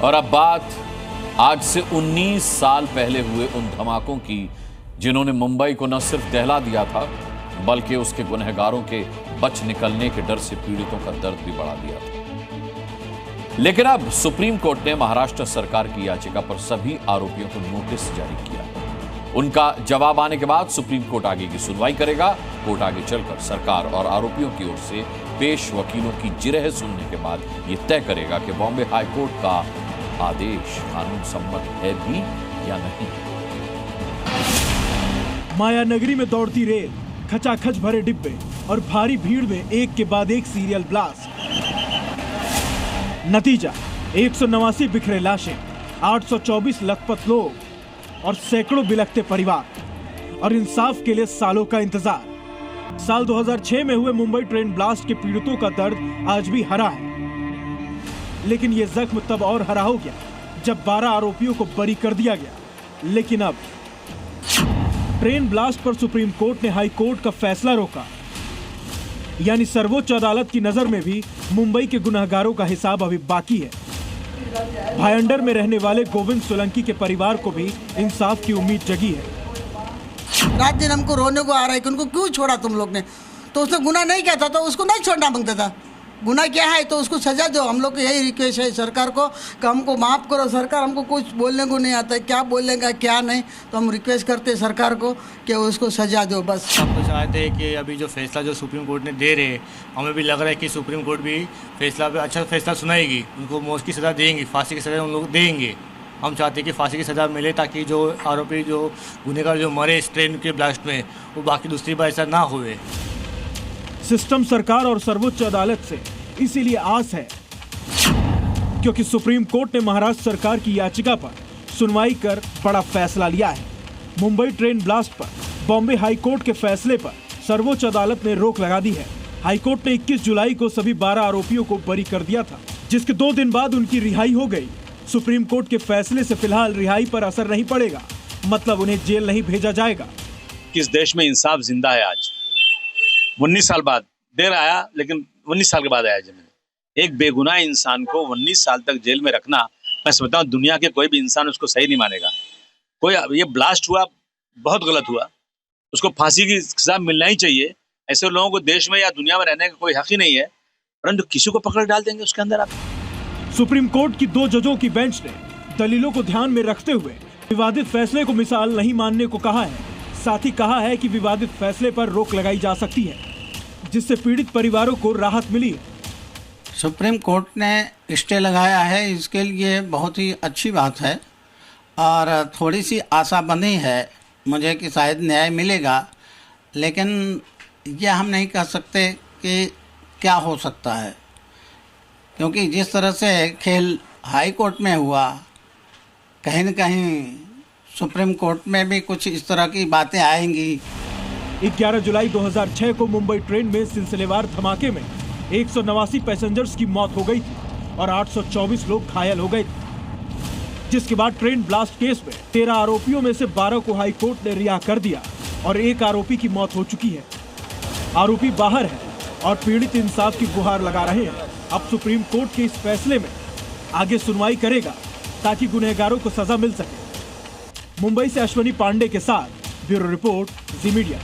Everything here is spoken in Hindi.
और अब बात आज से 19 साल पहले हुए उन धमाकों की जिन्होंने मुंबई को न सिर्फ दहला दिया था बल्कि उसके गुनहगारों के बच निकलने के डर से पीड़ितों का दर्द भी बढ़ा दिया था। लेकिन अब सुप्रीम कोर्ट ने महाराष्ट्र सरकार की याचिका पर सभी आरोपियों को नोटिस जारी किया। उनका जवाब आने के बाद सुप्रीम कोर्ट आगे की सुनवाई करेगा। कोर्ट आगे चलकर सरकार और आरोपियों की ओर से पेश वकीलों की जिरह सुनने के बाद यह तय करेगा कि बॉम्बे हाई कोर्ट का आदेश कानून सम्मत है भी या नहीं। माया नगरी में दौड़ती रेल, खचाखच भरे डिब्बे और भारी भीड़ में एक के बाद एक सीरियल ब्लास्ट। नतीजा 189 बिखरे लाशें, 824 लखपत लोग और सैकड़ों बिलखते परिवार और इंसाफ के लिए सालों का इंतजार। साल 2006 में हुए मुंबई ट्रेन ब्लास्ट के पीड़ितों का दर्द आज भी हरा है, लेकिन यह जख्म तब और हरा हो गया जब 12 आरोपियों को बरी कर दिया गया। लेकिन अब ट्रेन ब्लास्ट पर सुप्रीम कोर्ट ने हाई कोर्ट का फैसला रोका, यानी सर्वोच्च अदालत की नजर में भी मुंबई के गुनहगारों का हिसाब अभी बाकी है। भायंडर में रहने वाले गोविंद सोलंकी के परिवार को भी इंसाफ की उम्मीद जगी है। रात दिन हमको रोने को आ रहा है कि उनको क्यों छोड़ा तुम लोग ने, तो उसने गुनाह नहीं किया था तो उसको नहीं छोड़ना मांगता था। गुनाह क्या है तो उसको सजा दो। हम लोग को यही रिक्वेस्ट है सरकार को कि हमको माफ़ करो। सरकार हमको कुछ बोलने को नहीं आता है, क्या बोलेगा क्या नहीं, तो हम रिक्वेस्ट करते हैं सरकार को कि उसको सजा दो बस। हम तो चाहते हैं कि अभी जो फैसला जो सुप्रीम कोर्ट ने दे रहे, हमें भी लग रहा है कि सुप्रीम कोर्ट भी फैसला पे अच्छा फैसला सुनाएगी, उनको मौत की सज़ा देंगी, फांसी की सज़ा उन लोग देंगे। हम चाहते हैं कि फांसी की सज़ा मिले ताकि जो आरोपी जो गुनहगार जो मरे इस ट्रेन के ब्लास्ट में वो बाकी दूसरी बार ऐसा ना हुए। सिस्टम सरकार और सर्वोच्च अदालत से इसीलिए आस है, क्योंकि सुप्रीम कोर्ट ने महाराष्ट्र सरकार की याचिका पर सुनवाई कर बड़ा फैसला लिया है। मुंबई ट्रेन ब्लास्ट पर बॉम्बे हाई कोर्ट के फैसले पर सर्वोच्च अदालत ने रोक लगा दी है। हाई कोर्ट ने 21 जुलाई को सभी 12 आरोपियों को बरी कर दिया था, जिसके 2 दिन बाद उनकी रिहाई हो गई। सुप्रीम कोर्ट के फैसले से फिलहाल रिहाई पर असर नहीं पड़ेगा, मतलब उन्हें जेल नहीं भेजा जाएगा। किस देश में इंसाफ जिंदा है आज? 19 साल बाद, देर आया लेकिन 19 साल के बाद आया जमीन। एक बेगुनाह इंसान को 19 साल तक जेल में रखना, मैं समझता हूँ दुनिया के कोई भी इंसान उसको सही नहीं मानेगा। कोई ये ब्लास्ट हुआ, बहुत गलत हुआ, उसको फांसी की सजा मिलना ही चाहिए। ऐसे लोगों को देश में या दुनिया में रहने का कोई हक ही नहीं है, परंतु किसी को पकड़ डाल देंगे उसके अंदर आप। सुप्रीम कोर्ट की 2 जजों की बेंच ने दलीलों को ध्यान में रखते हुए विवादित फैसले को मिसाल नहीं मानने को कहा है। साथ ही कहा है कि विवादित फैसले पर रोक लगाई जा सकती है, जिससे पीड़ित परिवारों को राहत मिली है। सुप्रीम कोर्ट ने स्टे लगाया है, इसके लिए बहुत ही अच्छी बात है और थोड़ी सी आशा बंधी है मुझे कि शायद न्याय मिलेगा, लेकिन यह हम नहीं कह सकते कि क्या हो सकता है, क्योंकि जिस तरह से खेल हाई कोर्ट में हुआ, कहीं न कहीं सुप्रीम कोर्ट में भी कुछ इस तरह की बातें आएंगी। 11 जुलाई 2006 को मुंबई ट्रेन में सिलसिलेवार धमाके में 189 पैसेंजर्स की मौत हो गई थी और 824 लोग घायल हो गए थे, जिसके बाद ट्रेन ब्लास्ट केस में 13 आरोपियों में से 12 को हाई कोर्ट ने रिहा कर दिया और एक आरोपी की मौत हो चुकी है। आरोपी बाहर है और पीड़ित इंसाफ की गुहार लगा रहे हैं। अब सुप्रीम कोर्ट के इस फैसले में आगे सुनवाई करेगा ताकि गुनहगारों को सजा मिल सके। मुंबई से अश्वनी पांडे के साथ ब्यूरो रिपोर्ट, जी मीडिया।